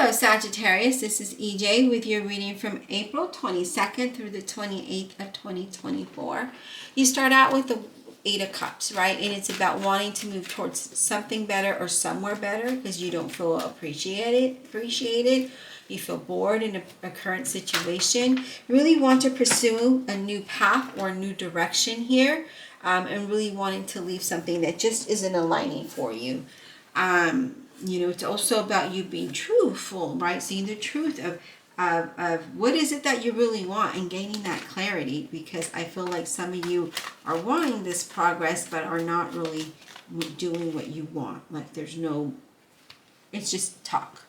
Hello Sagittarius, this is EJ with your reading from April 22nd through the 28th of 2024. You start out with the Eight of Cups, right? And it's about wanting to move towards something better or somewhere better because you don't feel appreciated. You feel bored in a current situation. You really want to pursue a new path or a new direction here, and really wanting to leave something that just isn't aligning for you. It's also about you being truthful, right? Seeing the truth of what is it that you really want and gaining that clarity, because I feel like some of you are wanting this progress but are not really doing what you want. Like it's just talk.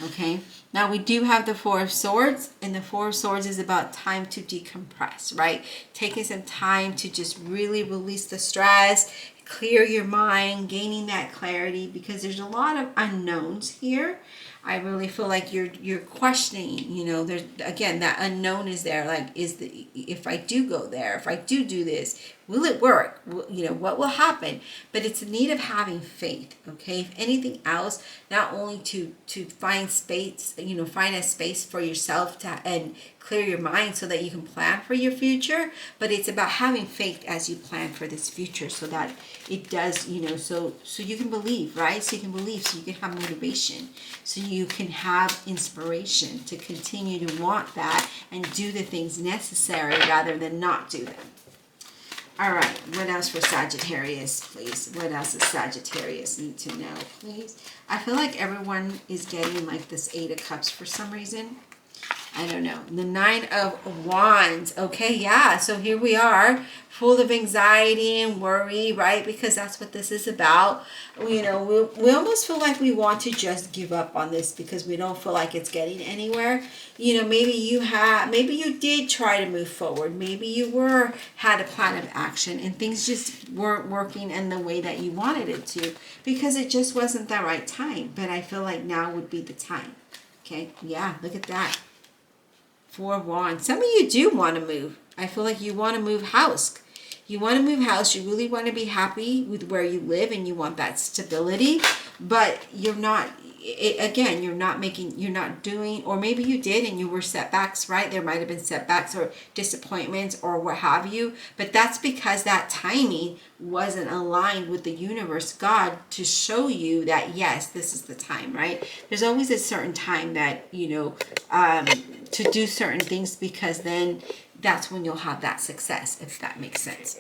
Okay, now we do have the Four of Swords, and the Four of Swords is about time to decompress, right? Taking some time to just really release the stress, clear your mind, gaining that clarity, because there's a lot of unknowns here. I really feel like you're questioning, there's, again, that unknown is there. Like, if I do go there, if I do this, will it work? What will happen? But it's a need of having faith, okay? If anything else, not only to find space, find a space for yourself and clear your mind so that you can plan for your future, but it's about having faith as you plan for this future, so that it does, so you can believe, right? So you can believe, so you can have motivation, so you can have inspiration to continue to want that and do the things necessary rather than not do them. All right, what else for Sagittarius, please? What else does Sagittarius need to know, please? I feel like everyone is getting like this Eight of Cups for some reason. I don't know. The Nine of Wands. Okay, yeah. So here we are, full of anxiety and worry, right? Because that's what this is about. We almost feel like we want to just give up on this because we don't feel like it's getting anywhere. Maybe you did try to move forward. Maybe you had a plan of action and things just weren't working in the way that you wanted it to because it just wasn't the right time. But I feel like now would be the time. Okay, yeah, look at that. Four of Wands. Some of you do want to move. I feel like you want to move house. You want to move house. You really want to be happy with where you live and you want that stability. But you're not, you're not doing, or maybe you did and you were setbacks, right? There might have been setbacks or disappointments or what have you. But that's because that timing wasn't aligned with the universe, God, to show you that, yes, this is the time, right? There's always a certain time that, to do certain things, because then that's when you'll have that success, if that makes sense.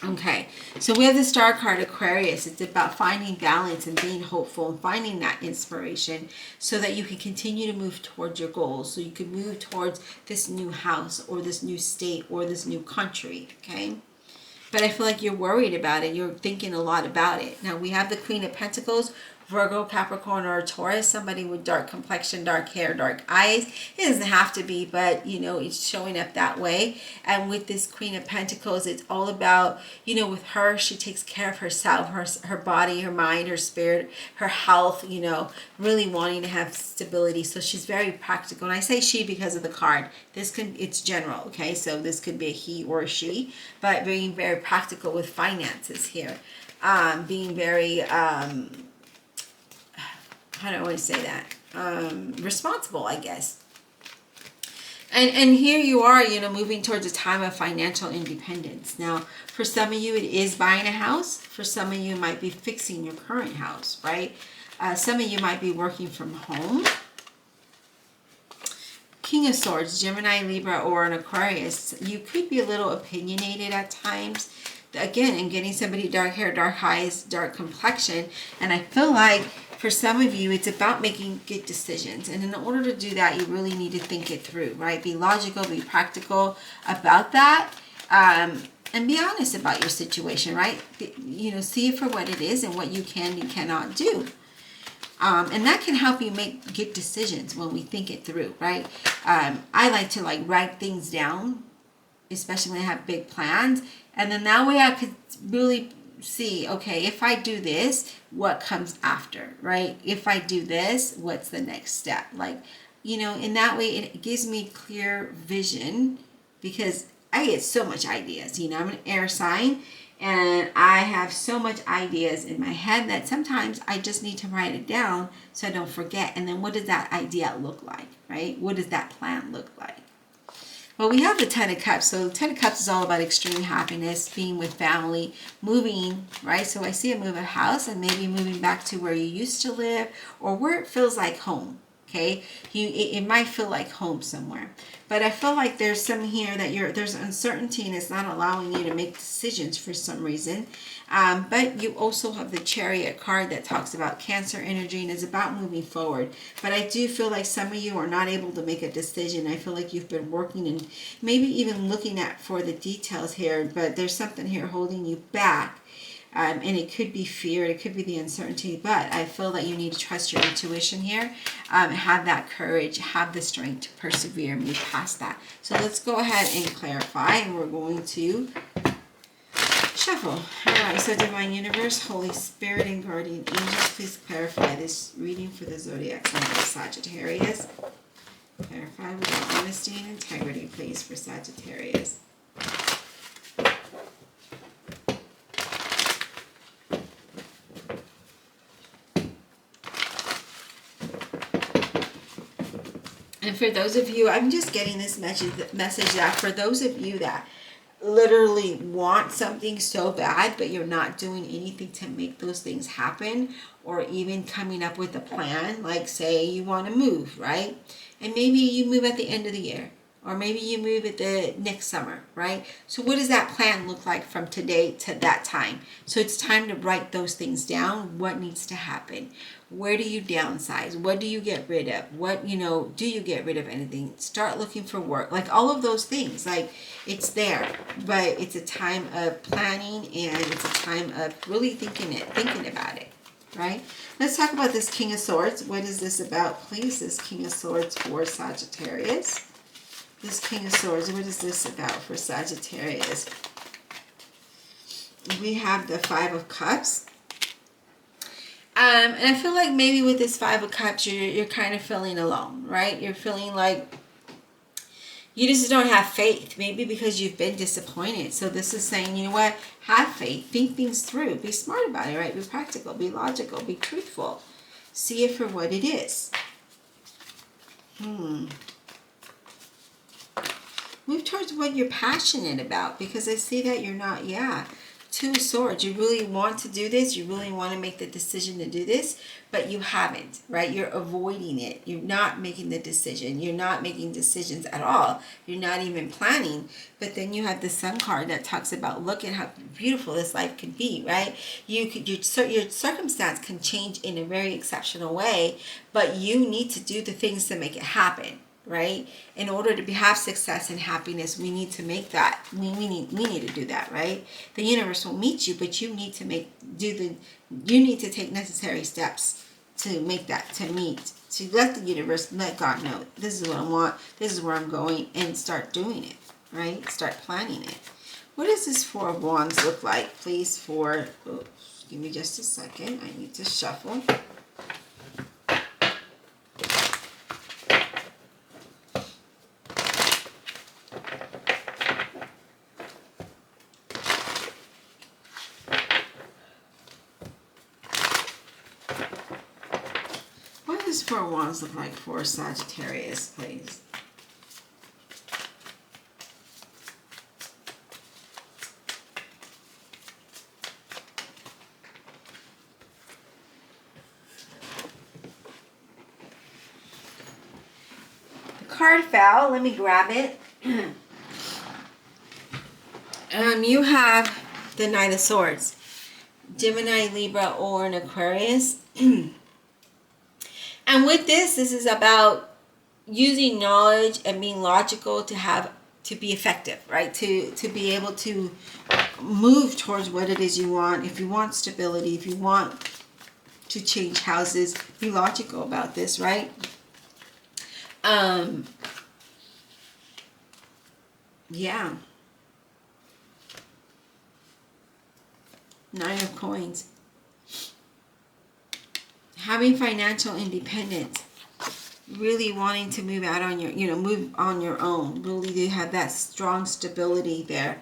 Okay, so we have the Star card, Aquarius. It's about finding balance and being hopeful and finding that inspiration so that you can continue to move towards your goals. So you can move towards this new house or this new state or this new country, okay? But I feel like you're worried about it. You're thinking a lot about it. Now we have the Queen of Pentacles, Virgo, Capricorn, or Taurus, somebody with dark complexion, dark hair, dark eyes. It doesn't have to be, but, it's showing up that way. And with this Queen of Pentacles, it's all about, with her, she takes care of herself, her body, her mind, her spirit, her health, really wanting to have stability. So she's very practical. And I say she because of the card. It's general, okay? So this could be a he or a she, but being very practical with finances here. Being very... how do I want to say that? Responsible, I guess. And here you are, moving towards a time of financial independence. Now, for some of you, it is buying a house. For some of you, it might be fixing your current house, right? Some of you might be working from home. King of Swords, Gemini, Libra, or an Aquarius. You could be a little opinionated at times. Again, and getting somebody dark hair, dark eyes, dark complexion. And I feel like for some of you, it's about making good decisions. And in order to do that, you really need to think it through, right? Be logical, be practical about that. And be honest about your situation, right? See it for what it is and what you can and cannot do. And that can help you make good decisions when we think it through, right? I like to write things down, especially when I have big plans. And then that way I could really see, okay, if I do this, what comes after, right? If I do this, what's the next step? In that way, it gives me clear vision, because I get so much ideas. I'm an air sign, And I have so much ideas in my head that sometimes I just need to write it down so I don't forget. And then what does that idea look like, right? What does that plan look like? Well, we have the Ten of Cups. So the Ten of Cups is all about extreme happiness, being with family, moving, right? So I see a move of house and maybe moving back to where you used to live or where it feels like home. Okay, it might feel like home somewhere, but I feel like there's some here that there's uncertainty and it's not allowing you to make decisions for some reason. But you also have the Chariot card that talks about Cancer energy and is about moving forward. But I do feel like some of you are not able to make a decision. I feel like you've been working and maybe even looking at for the details here, but there's something here holding you back. And it could be fear, it could be the uncertainty, but I feel that you need to trust your intuition here, have that courage, have the strength to persevere and move past that. So let's go ahead and clarify, and we're going to shuffle. All right, so Divine Universe, Holy Spirit, and Guardian Angels, please clarify this reading for the Zodiac sign of Sagittarius. Clarify with honesty and integrity, please, for Sagittarius. And for those of you, I'm just getting this message that for those of you that literally want something so bad, but you're not doing anything to make those things happen, or even coming up with a plan, like say you want to move, right? And maybe you move at the end of the year, or maybe you move at the next summer, right? So what does that plan look like from today to that time? So it's time to write those things down. What needs to happen? Where do you downsize? What do you get rid of? What, do you get rid of anything? Start looking for work. Like all of those things, like it's there, but it's a time of planning and it's a time of really thinking about it, right? Let's talk about this King of Swords. What is this about, please? This King of Swords for Sagittarius. This King of Swords, what is this about for Sagittarius? We have the Five of Cups. And I feel like maybe with this Five of Cups, you're kind of feeling alone, right? You're feeling like you just don't have faith, maybe because you've been disappointed. So this is saying, you know what? Have faith. Think things through. Be smart about it, right? Be practical. Be logical. Be truthful. See it for what it is. Move towards what you're passionate about, because I see that you're not, Two of Swords. You really want to do this. You really want to make the decision to do this, but you haven't, right? You're avoiding it. You're not making the decision. You're not making decisions at all. You're not even planning. But then you have the Sun card that talks about, look at how beautiful this life could be, right? Your circumstance can change in a very exceptional way, but you need to do the things to make it happen. Right? In order to have success and happiness, we need to make that. We need to do that, right? The universe will meet you, but you need to you need to take necessary steps to make that, to let the universe, let God know, this is what I want, this is where I'm going, and start doing it, right? Start planning it. What does this Four of Wands look like, please, for, give me just a second, I need to shuffle. What does Four of Wands look like for Sagittarius, please? The card fell. Let me grab it. You have the Knight of Swords. Gemini, Libra, or an Aquarius. And with this is about using knowledge and being logical to be effective, right? To be able to move towards what it is you want. If you want stability, if you want to change houses, be logical about this, right? Yeah. Nine of Coins. Having financial independence, really wanting to move out on your, move on your own, really to have that strong stability there.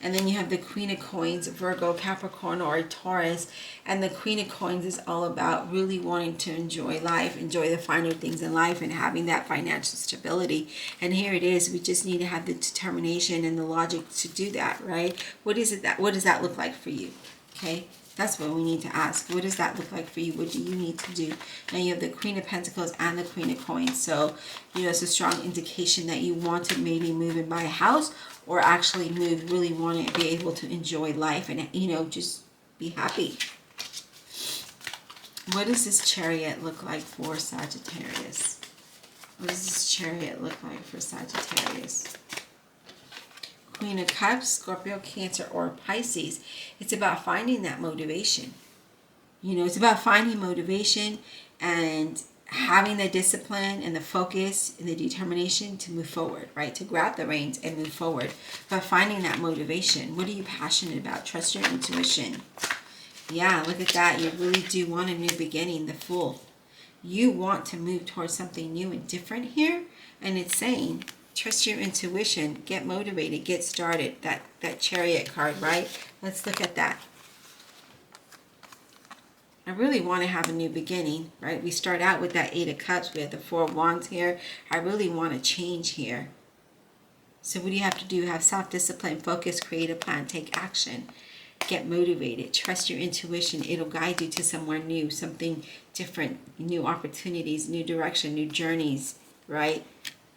And then you have the Queen of Coins, Virgo, Capricorn, or a Taurus. And the Queen of Coins is all about really wanting to enjoy life, enjoy the finer things in life, and having that financial stability. And here it is. We just need to have the determination and the logic to do that, right? What does that look like for you? Okay. That's what we need to ask. What does that look like for you? What do you need to do? Now you have the Queen of Pentacles and the Queen of Coins. So, it's a strong indication that you want to maybe move and buy a house, or actually move, really want to be able to enjoy life and, just be happy. What does this Chariot look like for Sagittarius? What does this Chariot look like for Sagittarius? Queen of Cups, Scorpio, Cancer, or Pisces. It's about finding that motivation. It's about finding motivation and having the discipline and the focus and the determination to move forward, right? To grab the reins and move forward. But finding that motivation. What are you passionate about? Trust your intuition. Yeah, look at that. You really do want a new beginning, the Fool. You want to move towards something new and different here. And it's saying, trust your intuition, get motivated, get started. That Chariot card, right? Let's look at that. I really want to have a new beginning, right? We start out with that 8 of Cups. We have the 4 of Wands here. I really want to change here. So what do you have to do? Have self-discipline, focus, create a plan, take action. Get motivated. Trust your intuition. It'll guide you to somewhere new, something different, new opportunities, new direction, new journeys, right?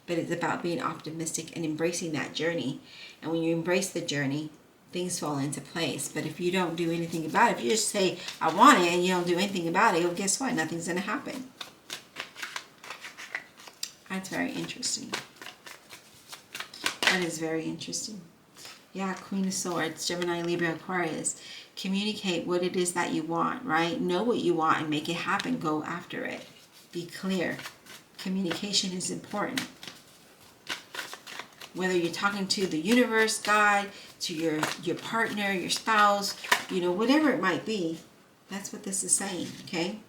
But it's about being optimistic and embracing that journey. And when you embrace the journey, things fall into place. But if you don't do anything about it, if you just say, I want it, and you don't do anything about it, well, guess what? Nothing's going to happen. That's very interesting. That is very interesting. Yeah, Queen of Swords, Gemini, Libra, Aquarius. Communicate what it is that you want, right? Know what you want and make it happen. Go after it. Be clear. Communication is important. Whether you're talking to the universe, God, to your partner, your spouse, whatever it might be, that's what this is saying, okay?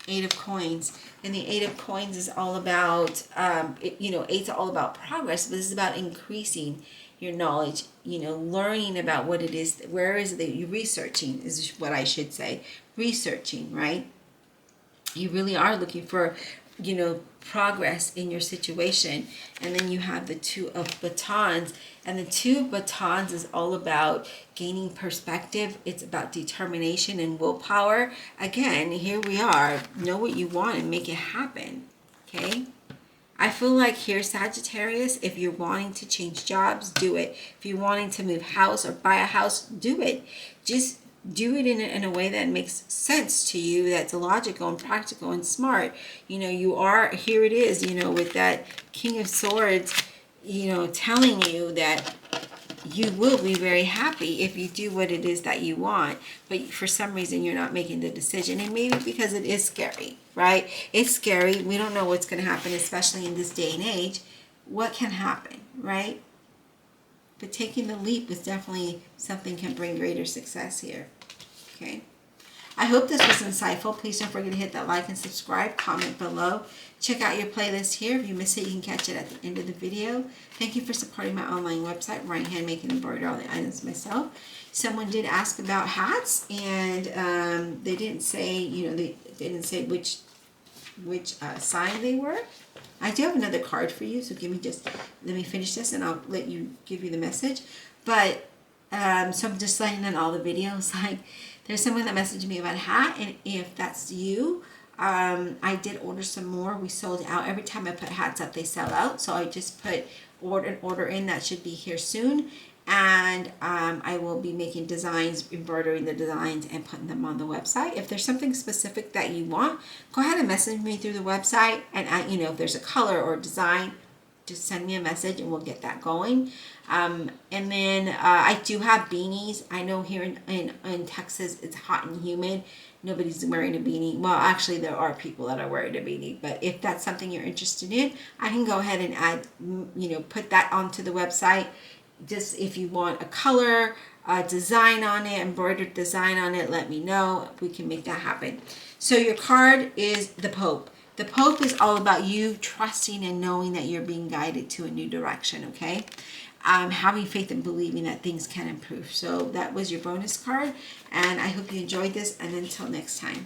8 of Coins. And the 8 of Coins is all about, 8's all about progress, but this is about increasing your knowledge, learning about what it is, where is it that you're researching, is what I should say. Researching, right? You really are looking for, progress in your situation. And then you have the 2 of Batons, and the 2 of Batons is all about gaining perspective. It's about determination and willpower. Again, here we are. Know what you want and make it happen. Okay? I feel like here, Sagittarius, if you're wanting to change jobs, do it. If you're wanting to move house or buy a house, do it. Just do it in a way that makes sense to you, that's logical and practical and smart. You are, here it is, with that King of Swords, telling you that you will be very happy if you do what it is that you want. But for some reason, you're not making the decision. And maybe because it is scary, right? It's scary. We don't know what's going to happen, especially in this day and age. What can happen, right? But taking the leap is definitely something can bring greater success here. Okay. I hope this was insightful. Please don't forget to hit that like and subscribe. Comment below. Check out your playlist here. If you miss it, you can catch it at the end of the video. Thank you for supporting my online website where I hand make and embroider all the items myself. Someone did ask about hats, and they didn't say, they didn't say which sign they were. I do have another card for you, so let me finish this and I'll give you the message. But so I'm just letting in all the videos. Like, there's someone that messaged me about a hat, and if that's you, I did order some more. We sold out. Every time I put hats up, they sell out. So I just put an order in that should be here soon. And I will be making designs, embroidering the designs, and putting them on the website. If there's something specific that you want, go ahead and message me through the website. And if there's a color or design, just send me a message and we'll get that going. And then I do have beanies. I know here in Texas it's hot and humid. Nobody's wearing a beanie. Well, actually there are people that are wearing a beanie. But if that's something you're interested in, I can go ahead and add, put that onto the website. Just if you want a color, a design on it, embroidered design on it, let me know. We can make that happen. So your card is the Pope. The Pope is all about you trusting and knowing that you're being guided to a new direction, okay? having faith and believing that things can improve. So that was your bonus card, and I hope you enjoyed this, and until next time.